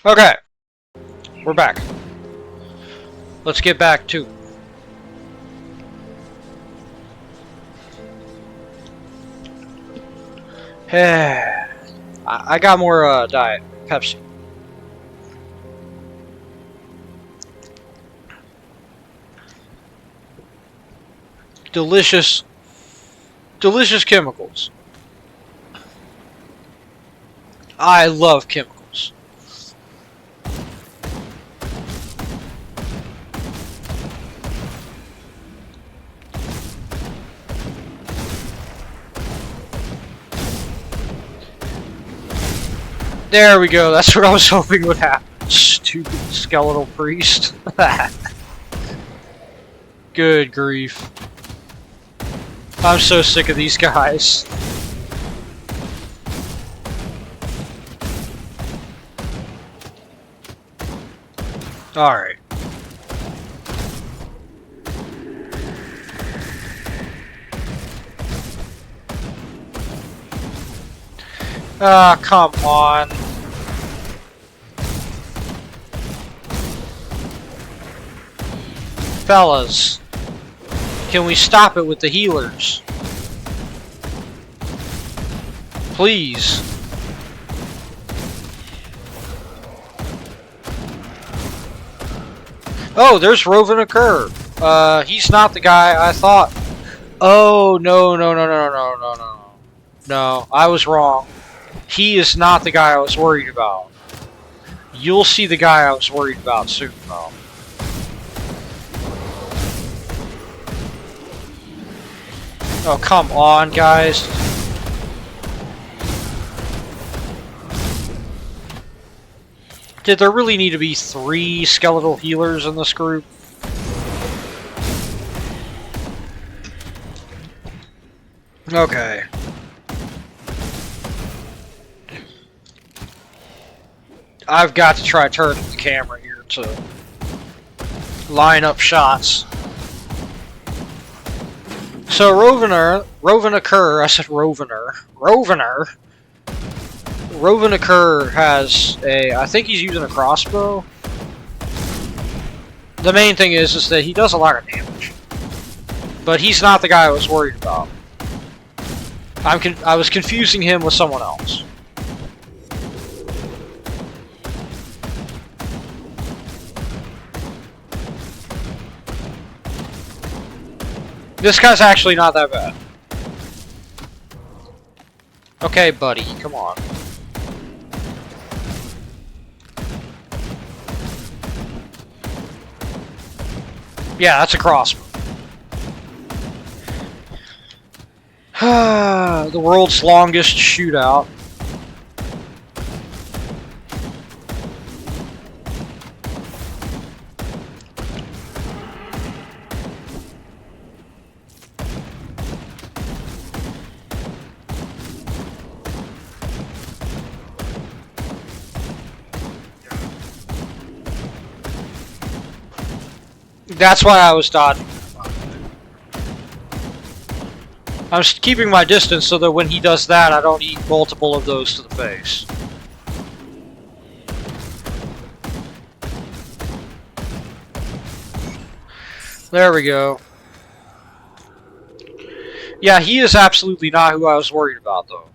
Okay, we're back. Let's get back to I got more Diet Pepsi. Delicious, delicious chemicals. I love chemicals. There we go, that's what I was hoping would happen. Stupid skeletal priest. Good grief. I'm so sick of these guys. Alright. Ah, come on. Fellas, can we stop it with the healers? Please. Oh, there's Rovin Occur. He's not the guy I thought. Oh, no. No, I was wrong. He is not the guy I was worried about. You'll see the guy I was worried about soon, though. Oh, come on, guys. Did there really need to be 3 skeletal healers in this group? Okay. I've got to try turning the camera here to line up shots. So Rovin Occur, I said Roviner. Rovin Occur has a, I think he's using a crossbow. The main thing is that he does a lot of damage. But he's not the guy I was worried about. I was confusing him with someone else. This guy's actually not that bad. Okay, buddy, come on. Yeah, that's a crossbow. The world's longest shootout. That's why I was dodging. I'm just keeping my distance so that when he does that, I don't eat multiple of those to the face. There we go. Yeah, he is absolutely not who I was worried about, though.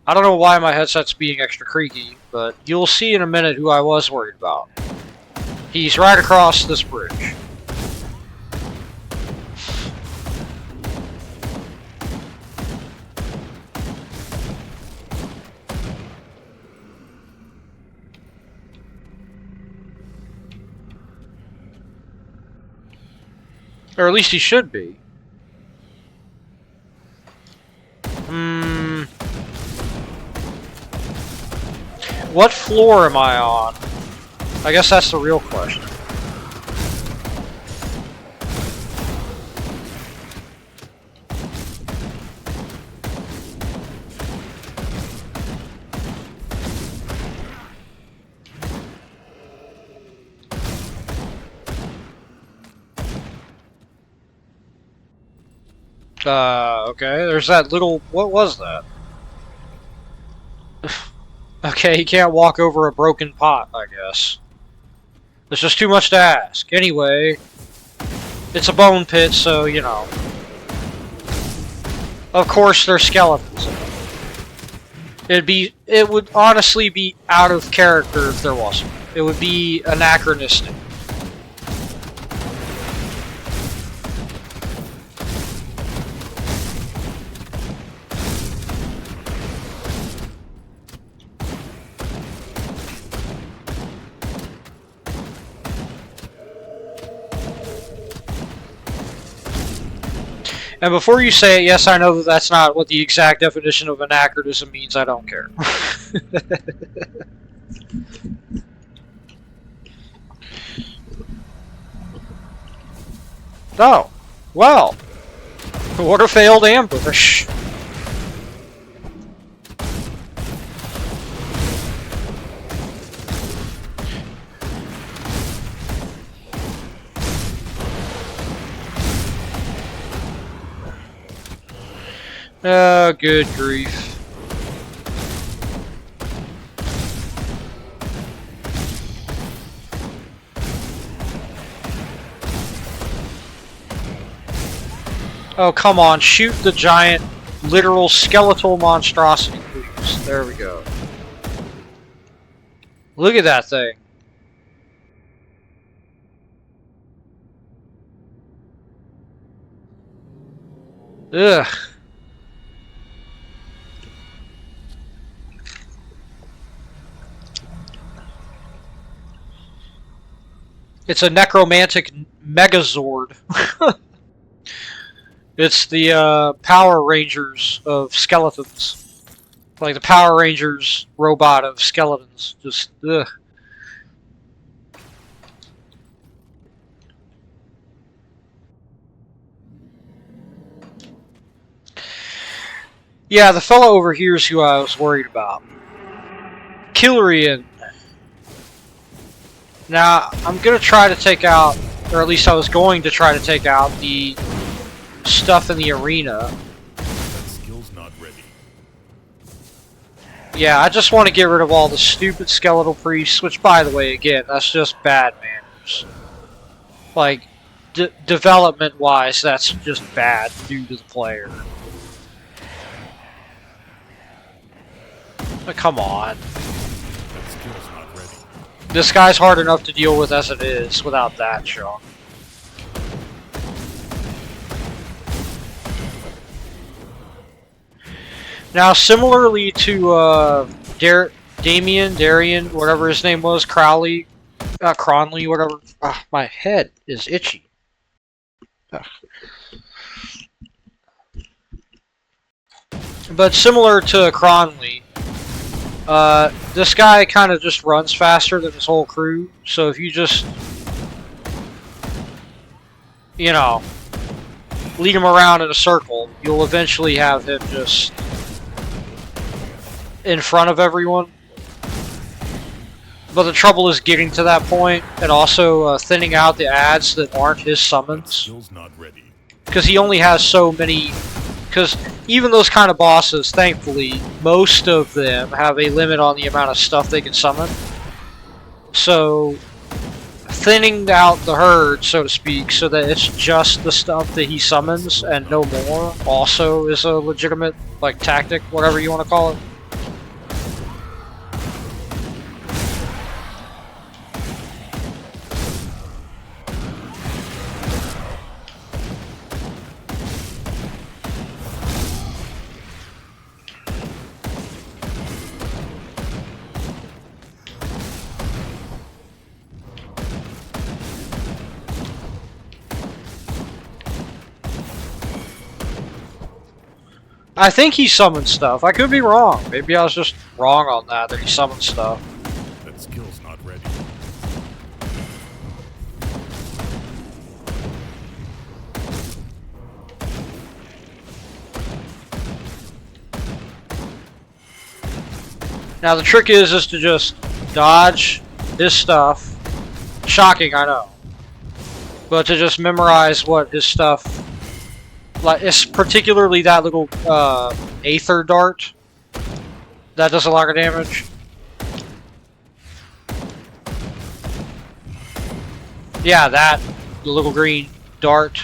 I don't know why my headset's being extra creaky, but you'll see in a minute who I was worried about. He's right across this bridge. Or at least he should be. What floor am I on? I guess that's the real question. Okay, there's that little... What was that? Okay, he can't walk over a broken pot, I guess. It's just too much to ask. Anyway, it's a bone pit, so, you know. Of course, there's skeletons in it. It would honestly be out of character if there wasn't. It would be anachronistic. And before you say it, yes, I know that that's not what the exact definition of anachronism means. I don't care. Oh, well. What a failed ambush. Oh, good grief. Oh, come on. Shoot the giant, literal skeletal monstrosity, please. There we go. Look at that thing. Ugh. It's a necromantic megazord. It's the Power Rangers of skeletons. Like the Power Rangers robot of skeletons. Just, ugh. Yeah, the fellow over here is who I was worried about. Killerian. Now, I'm going to try to take out, or at least I was going to try to take out the stuff in the arena. That skill's not ready. Yeah, I just want to get rid of all the stupid skeletal priests, which, by the way, again, that's just bad manners. Like, development-wise, that's just bad due to the player. But come on. That skill's not ready. This guy's hard enough to deal with as it is, without that, Sean. Now, similarly to Darian, whatever his name was, Cronley, whatever. My head is itchy. Ugh. But similar to Cronley, this guy kind of just runs faster than his whole crew. So if you just, you know, lead him around in a circle, you'll eventually have him just in front of everyone. But the trouble is getting to that point and also thinning out the ads that aren't his summons. Because he only has so many. Because even those kind of bosses, thankfully, most of them have a limit on the amount of stuff they can summon. So, thinning out the herd, so to speak, so that it's just the stuff that he summons and no more, also is a legitimate, like, tactic, whatever you want to call it. I think he summoned stuff. I could be wrong. Maybe I was just wrong on that he summoned stuff. That skill's not ready. Now the trick is to just dodge his stuff. Shocking, I know. But to just memorize what his stuff. Like, it's particularly that little Aether dart That does a lot of damage. Yeah, that. The little green dart.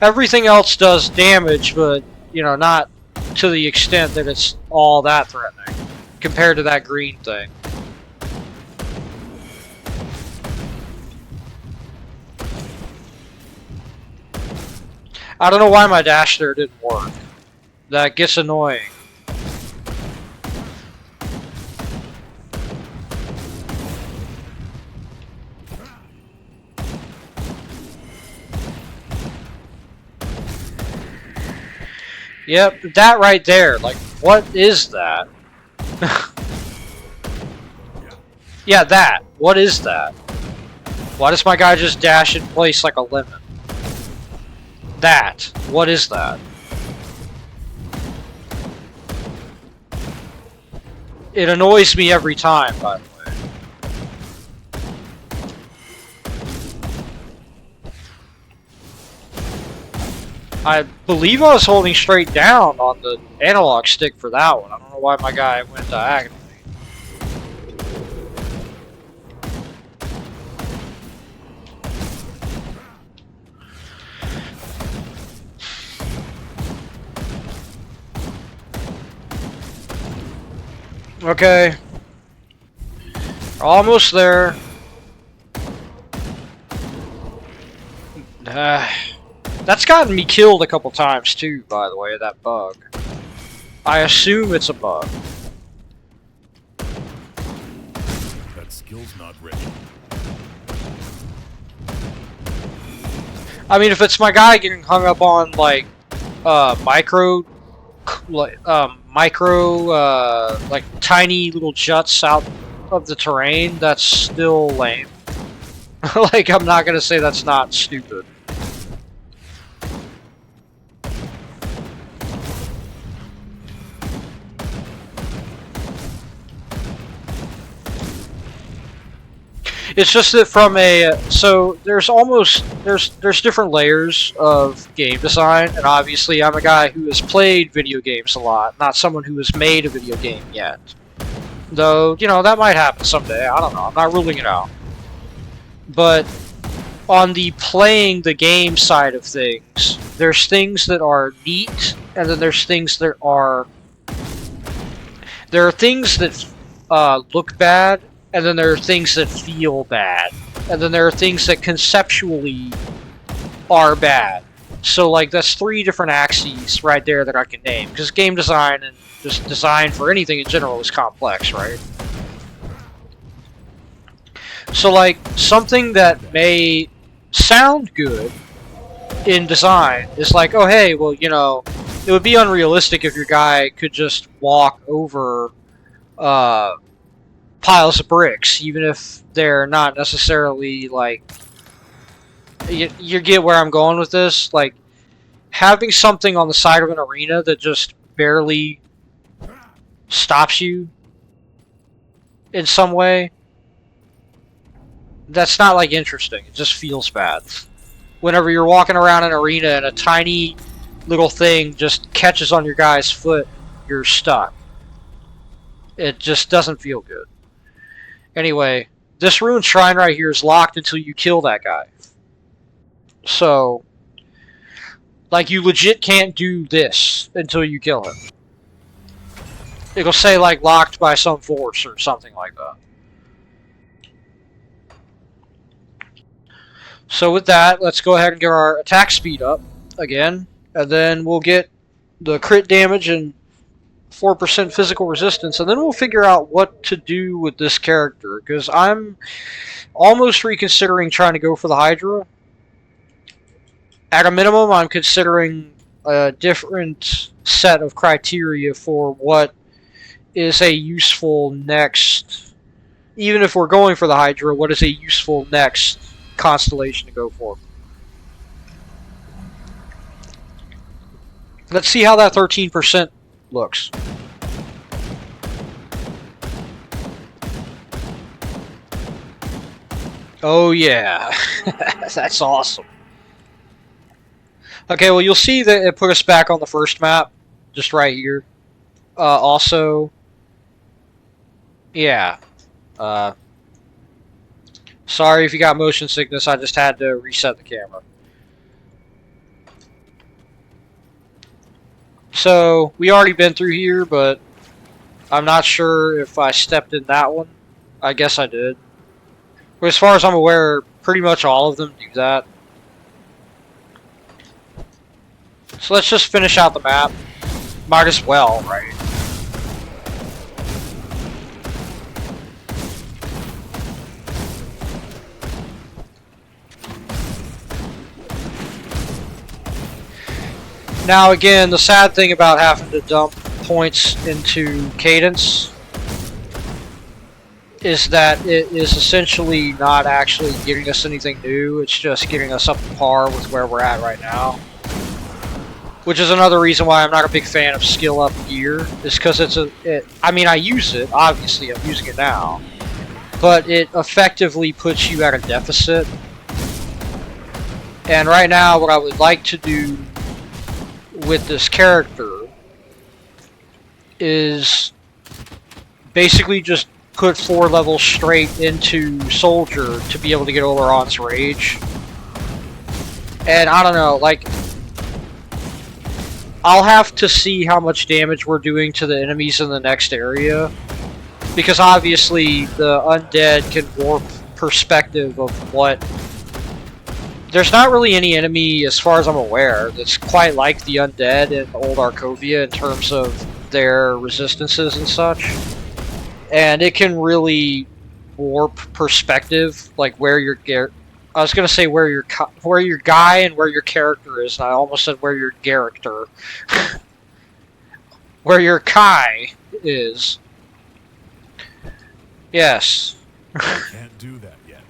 Everything else does damage, but, you know, not to the extent that it's all that threatening compared to that green thing. I don't know why my dash there didn't work. That gets annoying. Yep, that right there. Like, what is that? Yeah, that. What is that? Why does my guy just dash in place like a lemon? That. What is that? It annoys me every time, by the way. I believe I was holding straight down on the analog stick for that one. I don't know why my guy went diagonally. Okay. Almost there. That's gotten me killed a couple times too, by the way, that bug. I assume it's a bug. That skill's not ready. I mean, if it's my guy getting hung up on, like, micro, like tiny little juts out of the terrain, that's still lame. Like, I'm not gonna say that's not stupid. It's just that from a so there's different layers of game design, and obviously I'm a guy who has played video games a lot, not someone who has made a video game yet. Though, you know, that might happen someday. I don't know. I'm not ruling it out. But on the playing the game side of things, there's things that are neat, and then there's things that are things that look bad. And then there are things that feel bad. And then there are things that conceptually are bad. So, like, that's 3 different axes right there that I can name. Because game design and just design for anything in general is complex, right? So, like, something that may sound good in design is like, oh, hey, well, you know, it would be unrealistic if your guy could just walk over, piles of bricks, even if they're not necessarily, like, you get where I'm going with this. Like, having something on the side of an arena that just barely stops you in some way, that's not, like, interesting. It just feels bad. Whenever you're walking around an arena and a tiny little thing just catches on your guy's foot, you're stuck. It just doesn't feel good. Anyway, this ruined shrine right here is locked until you kill that guy. So, like, you legit can't do this until you kill him. It'll say, like, locked by some force or something like that. So with that, let's go ahead and get our attack speed up again. And then we'll get the crit damage and 4% physical resistance, and then we'll figure out what to do with this character, because I'm almost reconsidering trying to go for the Hydra. At a minimum, I'm considering a different set of criteria for what is a useful next, even if we're going for the Hydra, what is a useful next constellation to go for. Let's see how that 13% looks. Oh yeah, that's awesome. Okay, well you'll see that it put us back on the first map, just right here. Also, yeah. Sorry if you got motion sickness, I just had to reset the camera. So, we already been through here, but I'm not sure if I stepped in that one. I guess I did. But as far as I'm aware, pretty much all of them do that. So let's just finish out the map. Might as well, right? Now again, the sad thing about having to dump points into cadence is that it is essentially not actually giving us anything new, it's just getting us up to par with where we're at right now. Which is another reason why I'm not a big fan of skill up gear, is because I mean, I use it, obviously I'm using it now, but it effectively puts you at a deficit. And right now, what I would like to do with this character is basically just put 4 levels straight into Soldier to be able to get Oleron's Rage. And I don't know, like, I'll have to see how much damage we're doing to the enemies in the next area, because obviously the undead can warp perspective of what... There's not really any enemy, as far as I'm aware, that's quite like the undead in Old Arkovia in terms of their resistances and such. And it can really warp perspective, like where your I was gonna say where your guy and where your character is, and I almost said where your character, where your Kai is. Yes. Can't do that yet.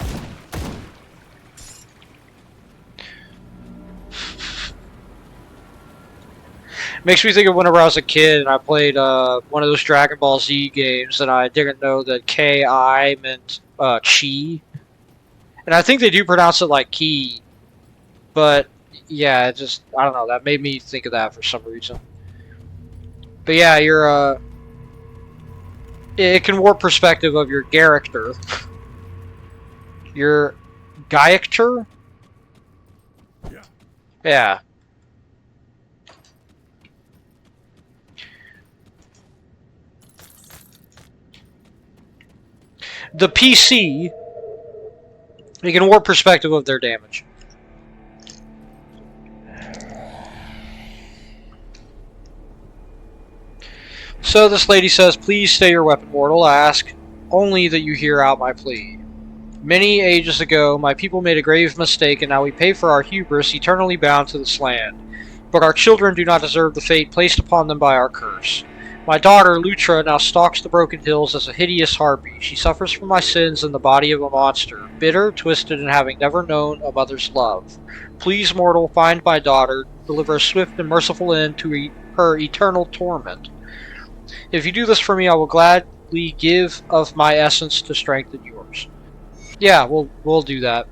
Makes me think of whenever I was a kid and I played one of those Dragon Ball Z games and I didn't know that K-I meant chi. And I think they do pronounce it like ki. But yeah, it just, I don't know, that made me think of that for some reason. But yeah, you're it can warp perspective of your character. Your Gaiactor? Yeah. Yeah. The PC, you can warp perspective of their damage. So this lady says, please stay your weapon, mortal. I ask only that you hear out my plea. Many ages ago, my people made a grave mistake, and now we pay for our hubris, eternally bound to this land. But our children do not deserve the fate placed upon them by our curse. My daughter, Lutra, now stalks the broken hills as a hideous harpy. She suffers from my sins in the body of a monster, bitter, twisted, and having never known a mother's love. Please, mortal, find my daughter, deliver a swift and merciful end to her eternal torment. If you do this for me, I will gladly give of my essence to strengthen yours. Yeah, we'll do that.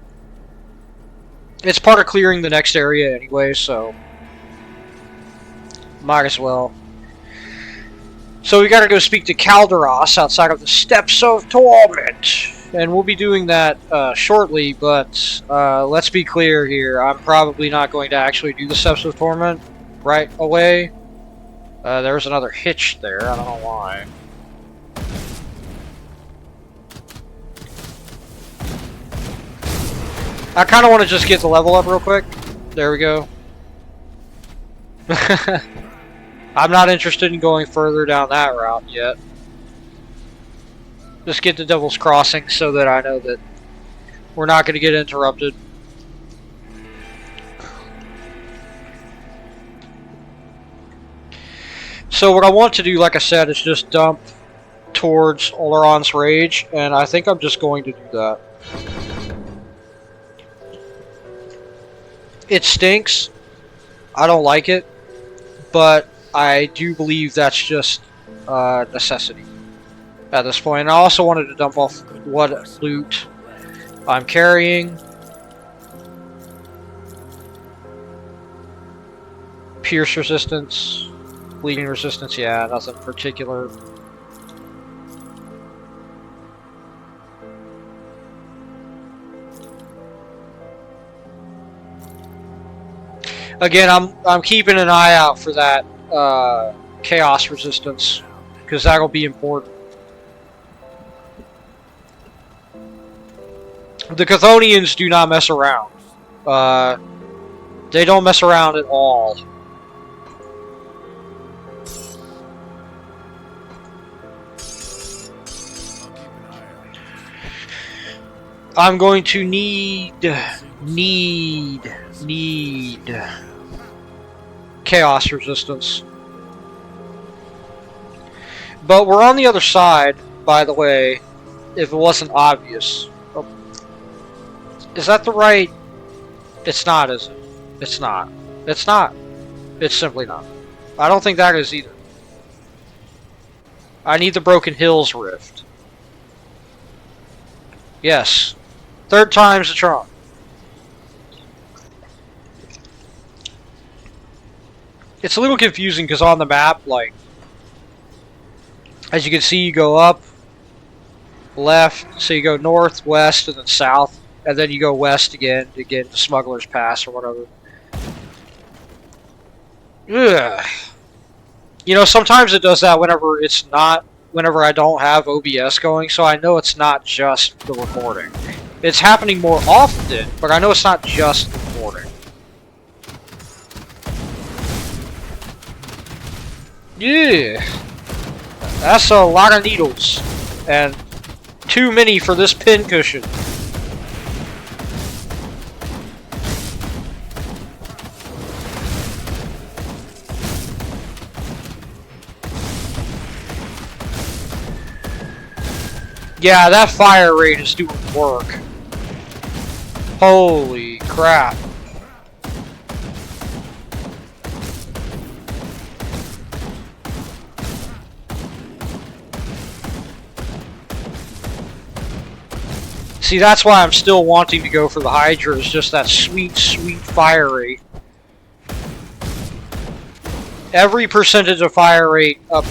It's part of clearing the next area anyway, so might as well. So we gotta go speak to Calderos outside of the Steps of Torment. And we'll be doing that shortly, but let's be clear here. I'm probably not going to actually do the Steps of Torment right away. There's another hitch there, I don't know why. I kind of want to just get the level up real quick. There we go. I'm not interested in going further down that route yet. Just get to Devil's Crossing so that I know that we're not going to get interrupted. So what I want to do, like I said, is just dump towards Oleron's Rage, and I think I'm just going to do that. It stinks. I don't like it, but I do believe that's just necessity at this point. And I also wanted to dump off what loot I'm carrying. Pierce resistance, bleeding resistance, yeah, nothing particular. Again, I'm keeping an eye out for that chaos resistance, because that'll be important. The Chthonians do not mess around. They don't mess around at all. I'm going to need chaos resistance. But we're on the other side, by the way, if it wasn't obvious. Oh. Is that the right? It's not, is it? It's not. It's not. It's simply not. I don't think that is either. I need the Broken Hills Rift. Yes. Third time's the charm. It's a little confusing because on the map, like, as you can see, you go up, left, so you go north, west, and then south, and then you go west again to get to Smuggler's Pass or whatever. Ugh. You know, sometimes it does that whenever I don't have OBS going, so I know it's not just the recording. It's happening more often, but I know it's not just the recording. Yeah. That's a lot of needles. And too many for this pin cushion. Yeah, that fire rate is doing work. Holy crap. See, that's why I'm still wanting to go for the Hydra, is just that sweet, sweet fire rate. Every percentage of fire rate up,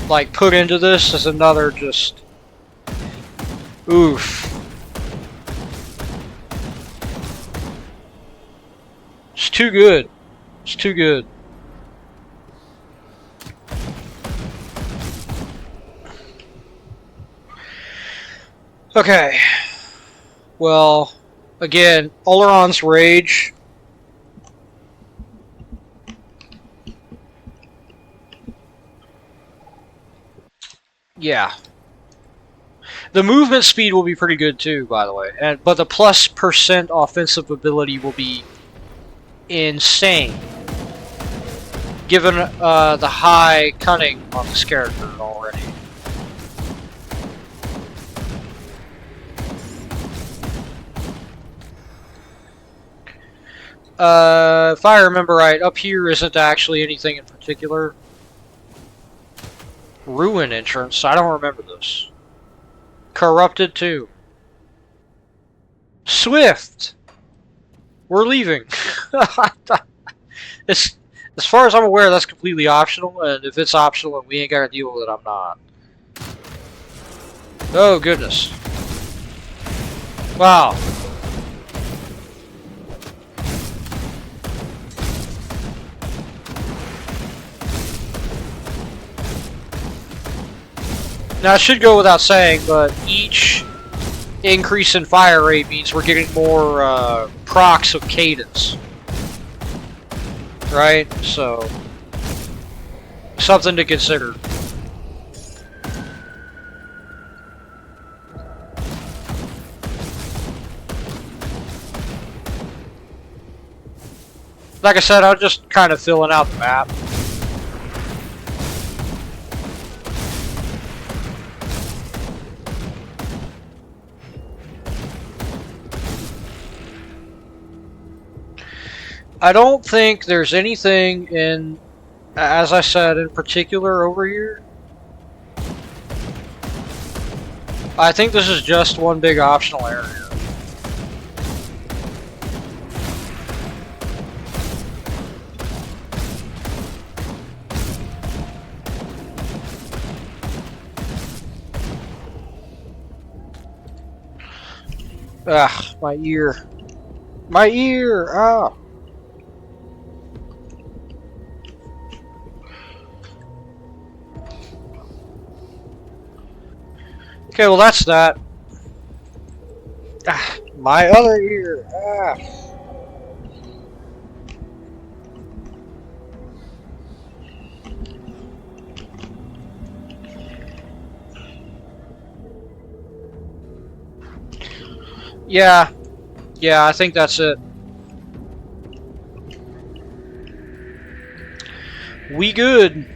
like, put into this is another just... oof. It's too good. It's too good. Okay. Well, again, Oleron's Rage. Yeah. The movement speed will be pretty good too, by the way. But the +% offensive ability will be insane, given the high cunning on this character already. If I remember right, up here isn't actually anything in particular. Ruin entrance, I don't remember this. Corrupted too. Swift! We're leaving. As far as I'm aware, that's completely optional, and if it's optional and we ain't gotta deal with it, I'm not. Oh, goodness. Wow. Now, I should go without saying, but each increase in fire rate means we're getting more procs of cadence. Right? So, something to consider. Like I said, I'm just kind of filling out the map. I don't think there's anything in, as I said, in particular over here. I think this is just one big optional area. Ah, my ear. My ear! Ah! Okay, well that's that. Ah, my other ear! Ah! Yeah. Yeah, I think that's it. We good.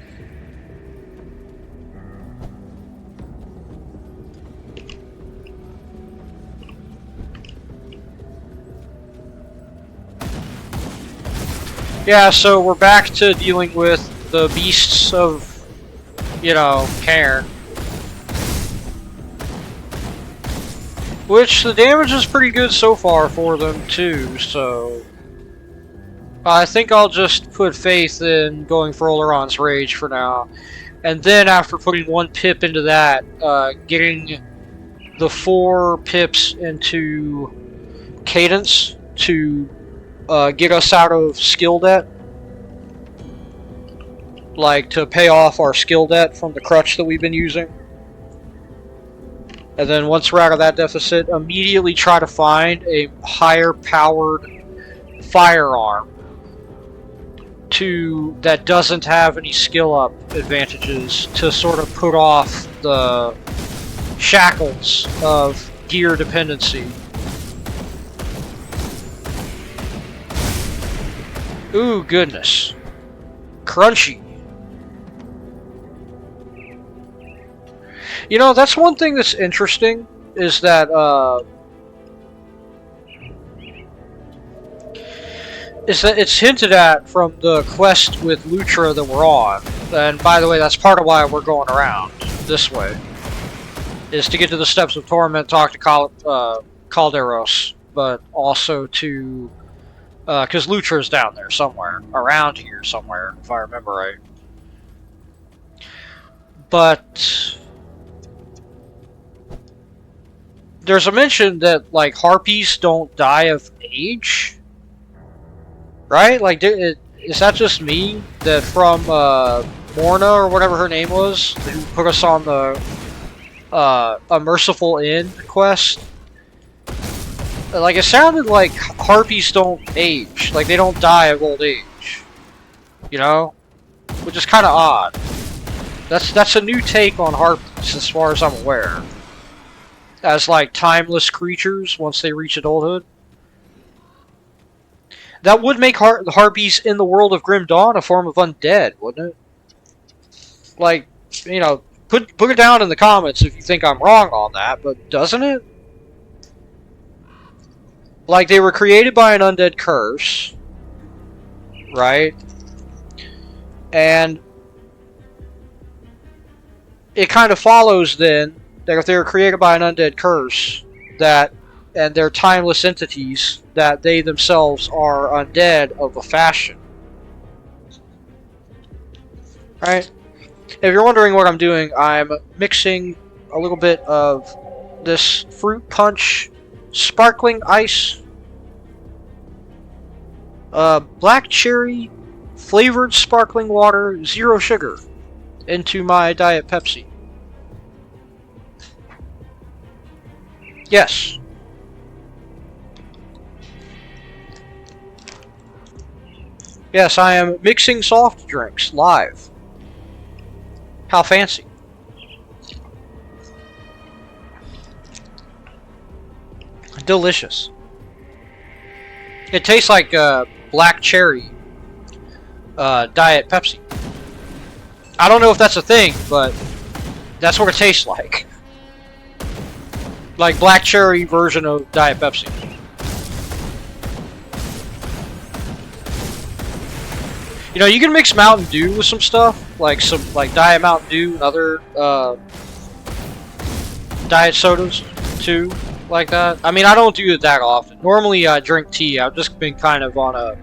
Yeah, so we're back to dealing with the beasts of, you know, Cairn. Which, the damage is pretty good so far for them, too, so... I think I'll just put faith in going for Oleron's Rage for now. And then, after putting 1 pip into that, getting the 4 pips into Cadence to get us out of skill debt. Like, to pay off our skill debt from the crutch that we've been using. And then once we're out of that deficit, immediately try to find a higher powered firearm that doesn't have any skill up advantages to sort of put off the shackles of gear dependency. Ooh, goodness. Crunchy. You know, that's one thing that's interesting, is that, it's hinted at from the quest with Lutra that we're on. And by the way, that's part of why we're going around this way. Is to get to the Steps of Torment, talk to Calderos, but also to... because Lutra's down there somewhere. Around here somewhere, if I remember right. But... there's a mention that, like, harpies don't die of age? Right? Like, is that just me? That from, Morna, or whatever her name was, who put us on the, A Merciful End quest? Like, it sounded like harpies don't age. Like, they don't die of old age. You know? Which is kind of odd. That's a new take on harpies, as far as I'm aware. As, like, timeless creatures once they reach adulthood. That would make the harpies in the world of Grim Dawn a form of undead, wouldn't it? Like, you know, put it down in the comments if you think I'm wrong on that, but doesn't it? Like, they were created by an undead curse, right? And it kind of follows, then, that if they were created by an undead curse, and they're timeless entities, that they themselves are undead of a fashion. Right? If you're wondering what I'm doing, I'm mixing a little bit of this fruit punch sparkling ice, black cherry flavored sparkling water, 0 sugar, into my Diet Pepsi. Yes. Yes, I am mixing soft drinks live. How fancy. Delicious. It tastes like black cherry Diet Pepsi. I don't know if that's a thing, but that's what it tastes like. Like black cherry version of Diet Pepsi. You know, you can mix Mountain Dew with some stuff, like some Diet Mountain Dew and other diet sodas too, like that. I mean, I don't do it that often. Normally, I drink tea. I've just been kind of on a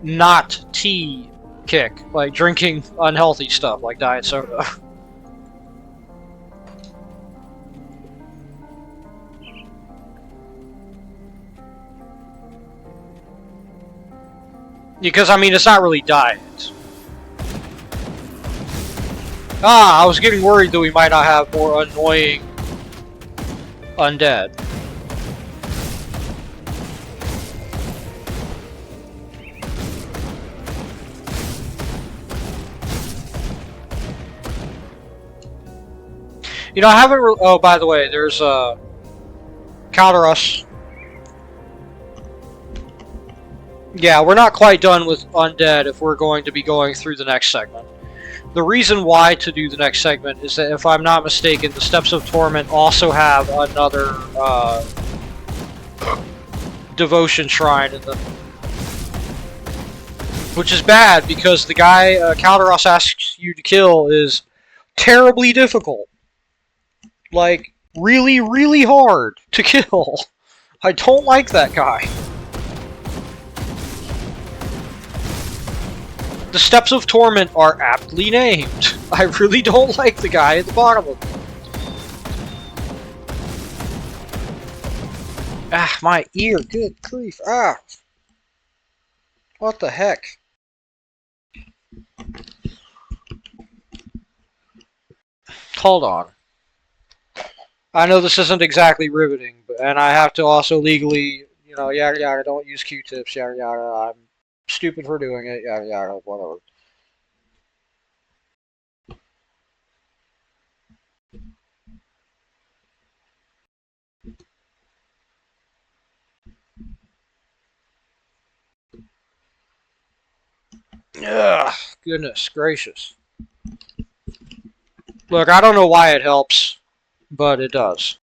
not tea kick, like drinking unhealthy stuff like diet soda. Because, I mean, it's not really diet. Ah, I was getting worried that we might not have more annoying undead. You know, I haven't oh, by the way, there's counter us. Yeah, we're not quite done with undead if we're going to be going through the next segment. The reason why to do the next segment is that, if I'm not mistaken, the Steps of Torment also have another devotion shrine in them. Which is bad, because the guy Calderos asks you to kill is terribly difficult. Like, really, really hard to kill. I don't like that guy. The Steps of Torment are aptly named. I really don't like the guy at the bottom of them. Ah, my ear, good grief, ah. What the heck? Hold on. I know this isn't exactly riveting, and I have to also legally, you know, yada yada, don't use Q-tips, yada yada, I'm stupid for doing it, yada yada, whatever. Ugh, goodness gracious. Look, I don't know why it helps, but it does.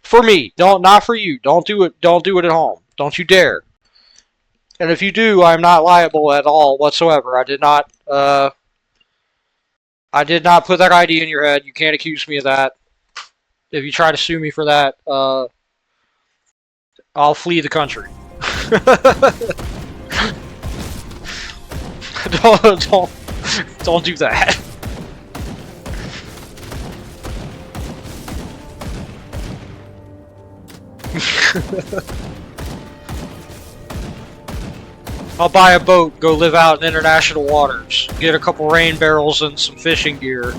For me, not for you. Don't do it at home. Don't you dare. And if you do, I'm not liable at all whatsoever. I did not put that idea in your head. You can't accuse me of that. If you try to sue me for that, I'll flee the country. don't do that. I'll buy a boat, go live out in international waters, get a couple rain barrels and some fishing gear.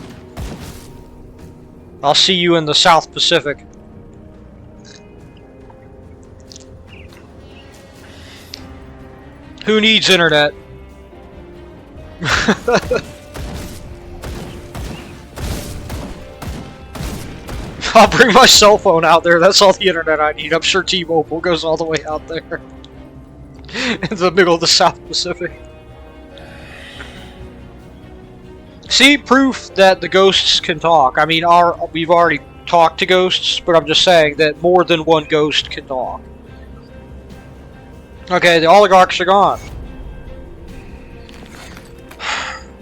I'll see you in the South Pacific. Who needs internet? I'll bring my cell phone out there, that's all the internet I need. I'm sure T-Mobile goes all the way out there. In the middle of the South Pacific. See, proof that the ghosts can talk. I mean, we've already talked to ghosts, but I'm just saying that more than one ghost can talk. Okay, the oligarchs are gone.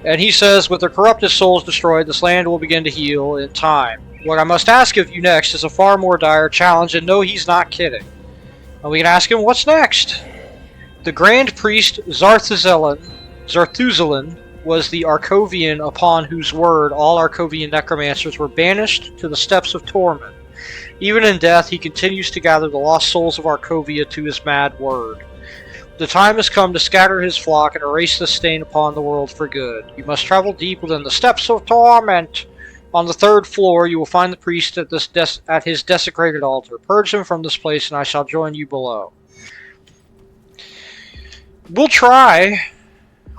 And he says, with their corrupted souls destroyed, this land will begin to heal in time. What I must ask of you next is a far more dire challenge, and no, he's not kidding. And we can ask him, what's next? The Grand Priest Zarthuzelin was the Arcovian upon whose word all Arcovian necromancers were banished to the Steps of Torment. Even in death, he continues to gather the lost souls of Arcovia to his mad word. The time has come to scatter his flock and erase the stain upon the world for good. You must travel deep within the Steps of Torment. On the 3rd floor, you will find the priest at his desecrated altar. Purge him from this place, and I shall join you below. We'll try.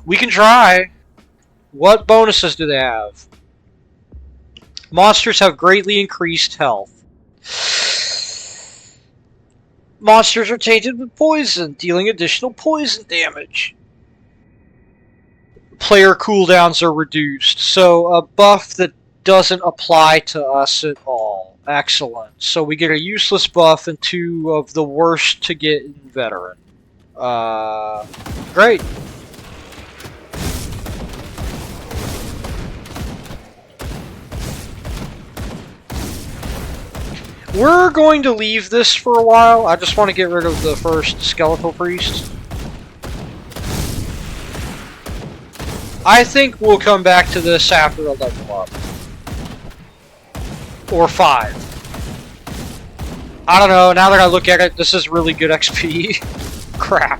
We can try. What bonuses do they have? Monsters have greatly increased health. Monsters are tainted with poison, dealing additional poison damage. Player cooldowns are reduced, so a buff that doesn't apply to us at all. Excellent. So we get a useless buff and 2 of the worst to get in veteran. Great. We're going to leave this for a while. I just want to get rid of the first skeletal priest. I think we'll come back to this after a level up. Or 5. I don't know, now that I look at it, this is really good XP. Crap.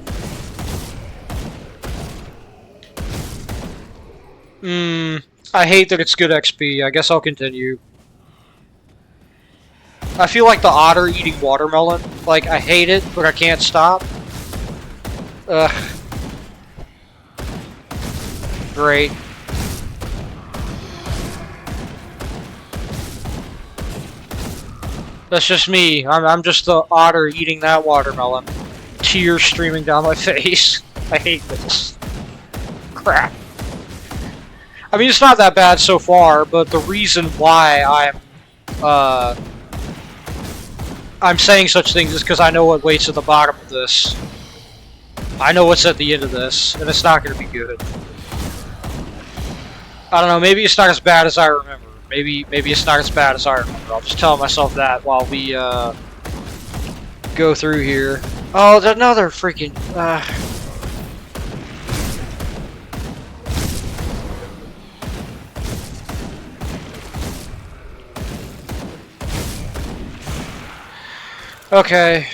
I hate that it's good XP. I guess I'll continue. I feel like the otter eating watermelon. Like, I hate it, but I can't stop. Ugh. Great. That's just me. I'm just the otter eating that watermelon. Tears streaming down my face. I hate this. Crap. I mean, it's not that bad so far, but the reason why I'm saying such things is because I know what waits at the bottom of this. I know what's at the end of this, and it's not going to be good. I don't know, maybe it's not as bad as I remember. Maybe it's not as bad as I remember. I'll just tell myself that while we go through here. Oh, there's another freaking... Okay.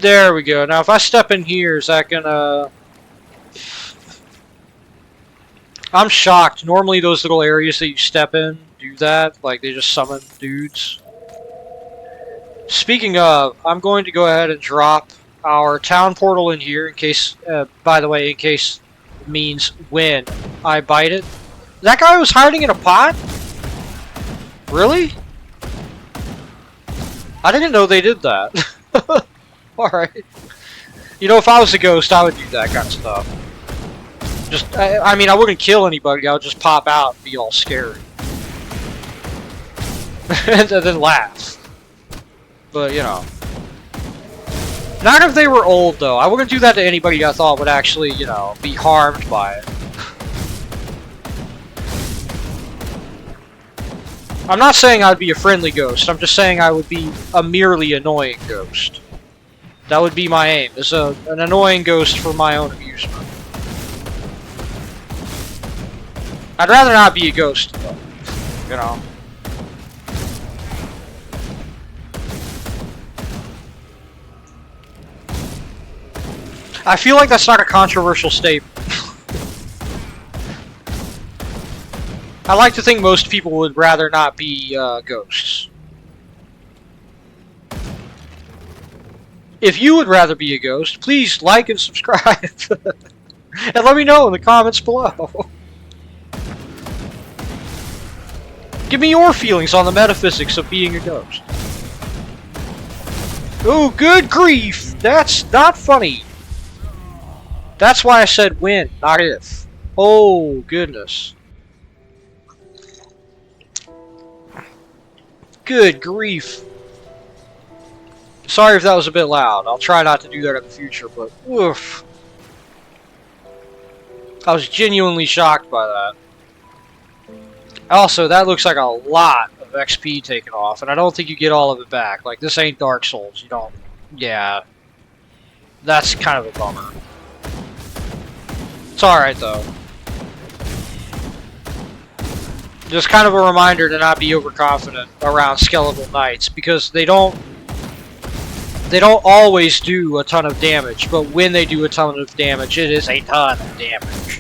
There we go. Now, if I step in here, is that gonna... I'm shocked. Normally those little areas that you step in do that. Like, they just summon dudes. Speaking of, I'm going to go ahead and drop our town portal in here in case, by the way, in case it means when I bite it. That guy was hiding in a pot? Really? I didn't know they did that. Alright. You know, if I was a ghost, I would do that kind of stuff. Just, I mean, I wouldn't kill anybody, I would just pop out and be all scary. And then laugh. But, you know. Not if they were old, though. I wouldn't do that to anybody I thought would actually, you know, be harmed by it. I'm not saying I'd be a friendly ghost, I'm just saying I would be a merely annoying ghost. That would be my aim, is an annoying ghost for my own amusement. I'd rather not be a ghost, though. You know. I feel like that's not a controversial statement. I like to think most people would rather not be ghosts. If you would rather be a ghost, please like and subscribe. And let me know in the comments below. Give me your feelings on the metaphysics of being a ghost. Oh, good grief! That's not funny. That's why I said when, not if. Oh, goodness. Good grief. Sorry if that was a bit loud. I'll try not to do that in the future, but oof. I was genuinely shocked by that. Also, that looks like a lot of XP taken off, and I don't think you get all of it back. Like, this ain't Dark Souls. You don't... Yeah. That's kind of a bummer. It's alright, though. Just kind of a reminder to not be overconfident around Skeletal Knights, because they don't always do a ton of damage, but when they do a ton of damage, it is a ton of damage.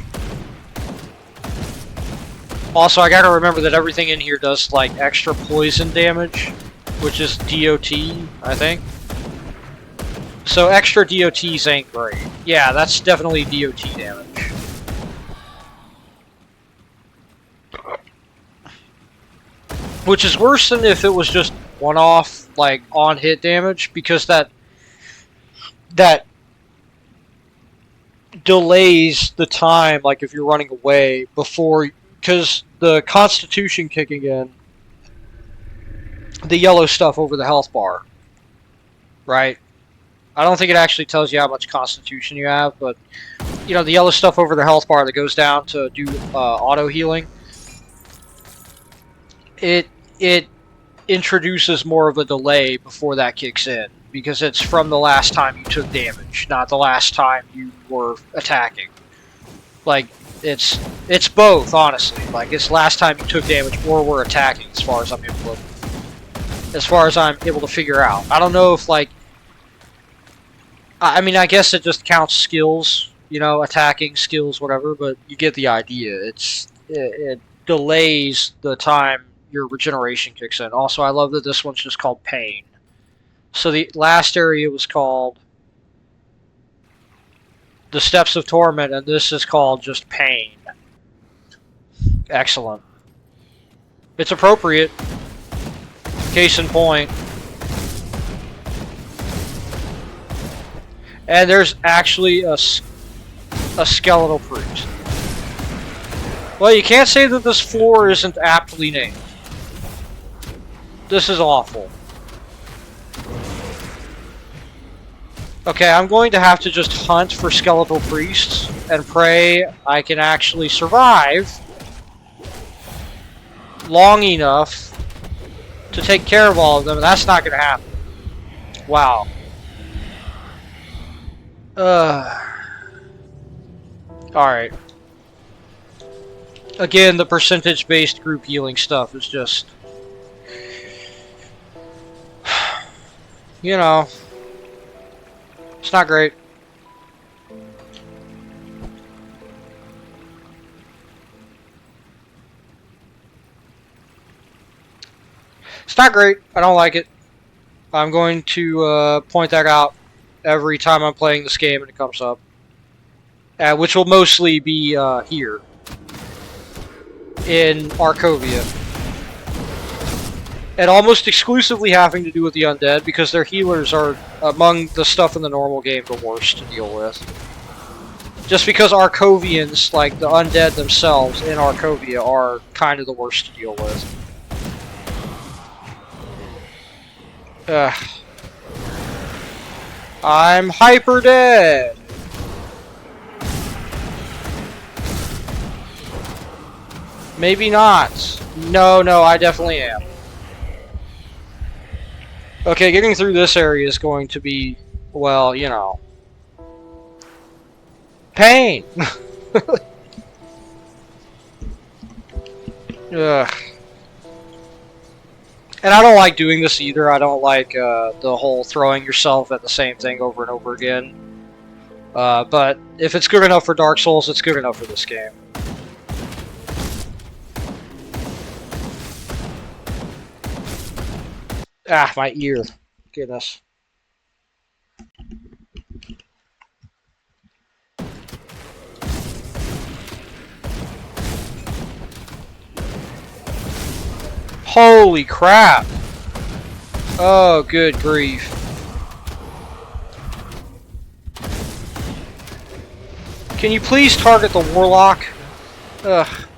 Also, I gotta remember that everything in here does, like, extra poison damage, which is DOT, I think. So extra DOTs ain't great. Yeah, that's definitely DOT damage. Which is worse than if it was just one-off, like, on-hit damage, because that delays the time, like, if you're running away, before... Because the Constitution kicking in, the yellow stuff over the health bar, right? I don't think it actually tells you how much Constitution you have, but you know, the yellow stuff over the health bar that goes down to do auto healing. It introduces more of a delay before that kicks in, because it's from the last time you took damage, not the last time you were attacking. Like, it's both, honestly. Like, it's last time you took damage or were attacking, as far as I'm able to figure out. I don't know if, like, I mean, I guess it just counts skills, you know, attacking skills, whatever, but you get the idea. It delays the time your regeneration kicks in. Also, I love that this one's just called Pain. So the last area was called the Steps of Torment, and this is called just Pain. Excellent. It's appropriate. Case in point. And there's actually a skeletal priest. Well, you can't say that this floor isn't aptly named. This is awful. Okay, I'm going to have to just hunt for skeletal priests and pray I can actually survive long enough to take care of all of them, and that's not going to happen. Wow. Alright. Again, the percentage-based group healing stuff is just... you know... it's not great. It's not great. I don't like it. I'm going to point that out every time I'm playing this game and it comes up. Which will mostly be here. In Arkovia. And almost exclusively having to do with the undead, because their healers are, among the stuff in the normal game, the worst to deal with. Just because Arkovians, like the undead themselves in Arkovia, are kind of the worst to deal with. I'm hyper dead! Maybe not. No, I definitely am. Okay, getting through this area is going to be, well, you know... pain! Ugh. And I don't like doing this either. I don't like the whole throwing yourself at the same thing over and over again. But if it's good enough for Dark Souls, it's good enough for this game. Ah, my ear. Goodness. Holy crap! Oh, good grief. Can you please target the warlock? Ugh.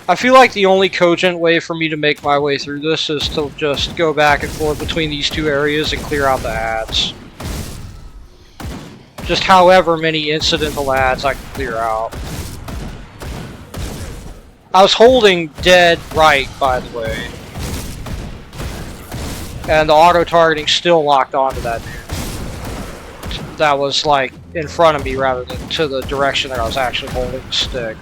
I feel like the only cogent way for me to make my way through this is to just go back and forth between these two areas and clear out the ads. Just however many incidental ads I can clear out. I was holding dead right, by the way. And the auto-targeting still locked onto that dude. That was, like, in front of me rather than to the direction that I was actually holding the stick.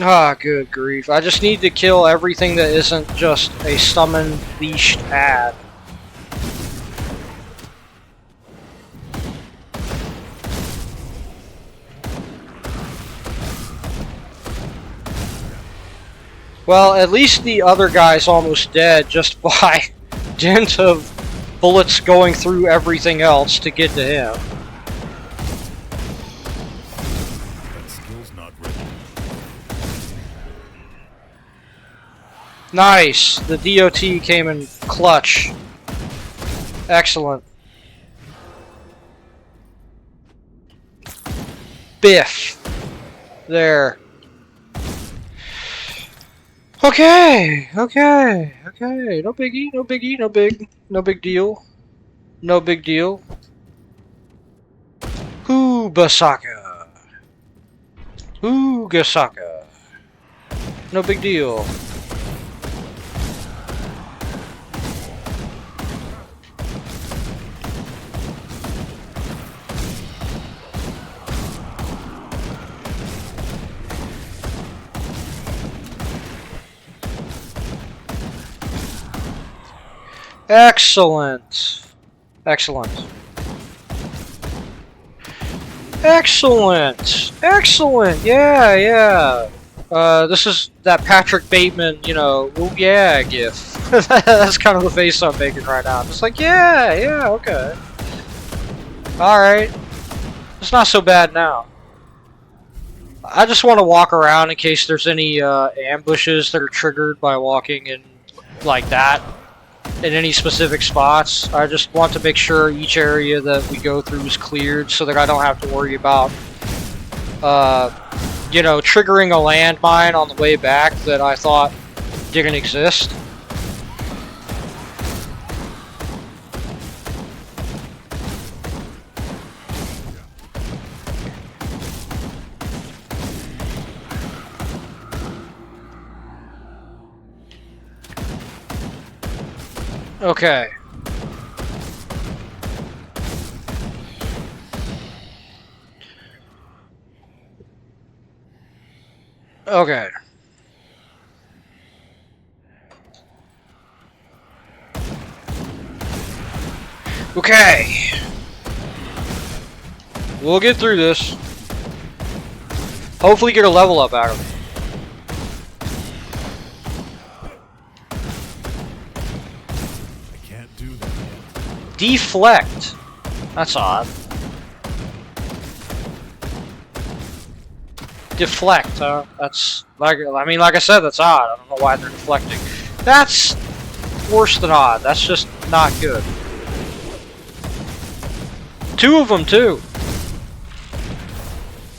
Ah, good grief. I just need to kill everything that isn't just a summon leashed ad. Well, at least the other guy's almost dead just by dint of bullets going through everything else to get to him. That skill's not ready. Nice! The DOT came in clutch. Excellent. Biff. There. Okay, okay, okay. No biggie, no biggie, no big deal. No big deal. Basaka. Gasaka. No big deal. Excellent. Excellent. Excellent. Excellent. Yeah, yeah. This is that Patrick Bateman, you know, oh yeah gif. That's kind of the face I'm making right now. Just like, yeah, yeah, okay. Alright. It's not so bad now. I just want to walk around in case there's any ambushes that are triggered by walking in like that. In any specific spots. I just want to make sure each area that we go through is cleared so that I don't have to worry about, you know, triggering a landmine on the way back that I thought didn't exist. Okay. Okay. Okay. We'll get through this. Hopefully get a level up out of it. Deflect. That's odd. Deflect, huh? That's like, I mean, like I said, that's odd. I don't know why they're deflecting. That's worse than odd. That's just not good. Two of them too.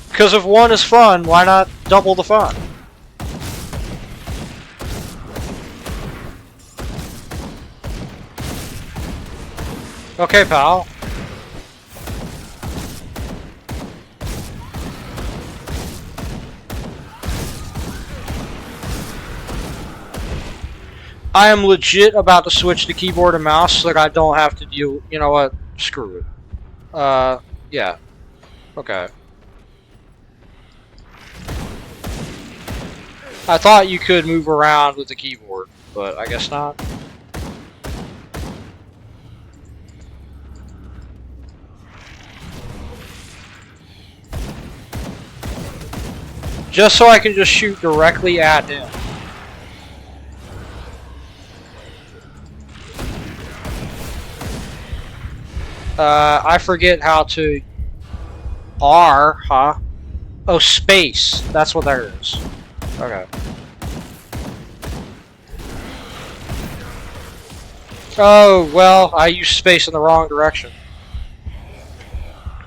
Because if one is fun, why not double the fun? Okay, pal. I am legit about to switch to keyboard and mouse so that I don't have to deal. You know what? Screw it. Yeah. Okay. I thought you could move around with the keyboard, but I guess not. Just so I can just shoot directly at him. I forget how to... R, huh? Oh, space. That's what there is. Okay. Oh, well, I used space in the wrong direction.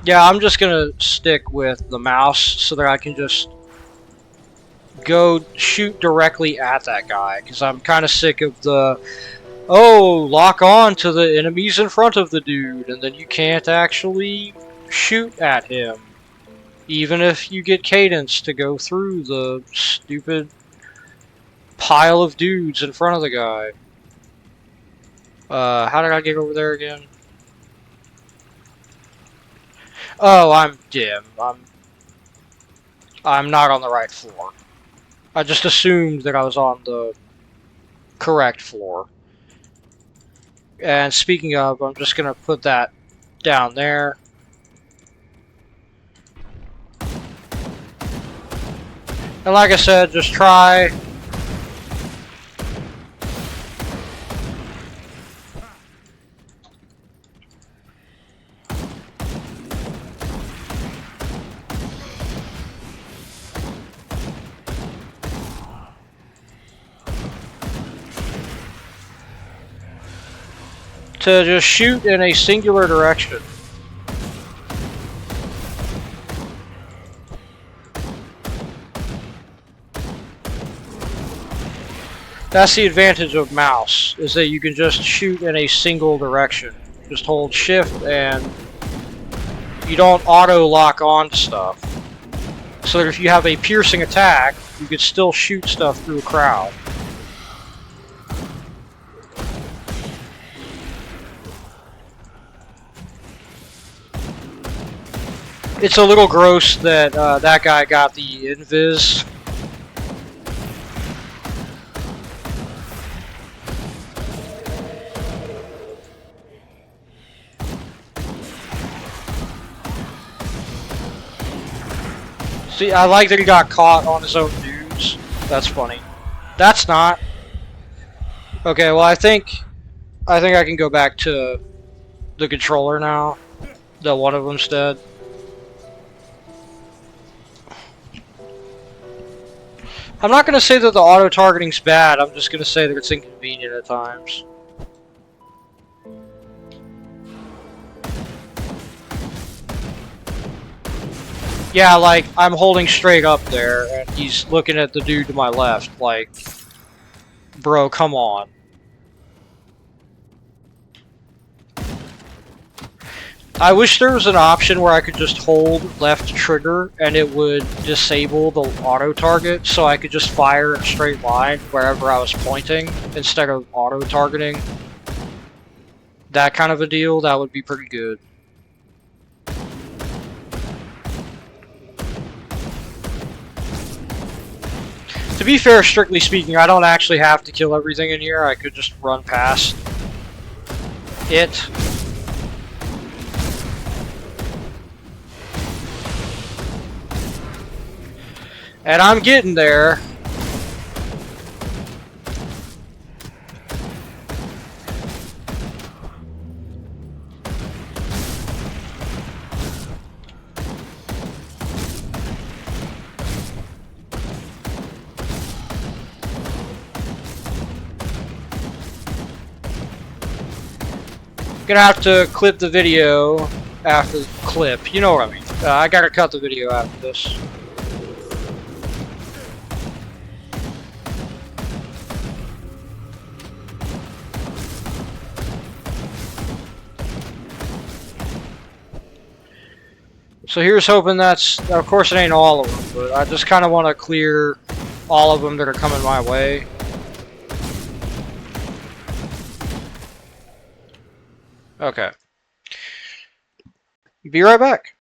Yeah, I'm just gonna stick with the mouse so that I can just go shoot directly at that guy, because I'm kind of sick of the, oh, lock on to the enemies in front of the dude, and then you can't actually shoot at him, even if you get cadence to go through the stupid pile of dudes in front of the guy. How did I get over there again? Oh, I'm dim. I'm not on the right floor. I just assumed that I was on the correct floor. And speaking of, I'm just gonna put that down there. And like I said, just try to just shoot in a singular direction. That's the advantage of mouse, is that you can just shoot in a single direction. Just hold shift and you don't auto lock on to stuff. So that if you have a piercing attack, you can still shoot stuff through a crowd. It's a little gross that that guy got the invis. See, I like that he got caught on his own dudes. That's funny. That's not. Okay, well I think I can go back to the controller now. That one of them's dead. I'm not gonna say that the auto targeting's bad. I'm just gonna say that it's inconvenient at times. Yeah, like, I'm holding straight up there, and he's looking at the dude to my left, like, bro, come on. I wish there was an option where I could just hold left trigger, and it would disable the auto-target, so I could just fire in a straight line wherever I was pointing, instead of auto-targeting. That kind of a deal, that would be pretty good. To be fair, strictly speaking, I don't actually have to kill everything in here. I could just run past it. And I'm getting there. Gonna have to clip the video after the clip. You know what I mean. I gotta cut the video after this. So here's hoping that's, of course it ain't all of them, but I just kind of want to clear all of them that are coming my way. Okay. Be right back.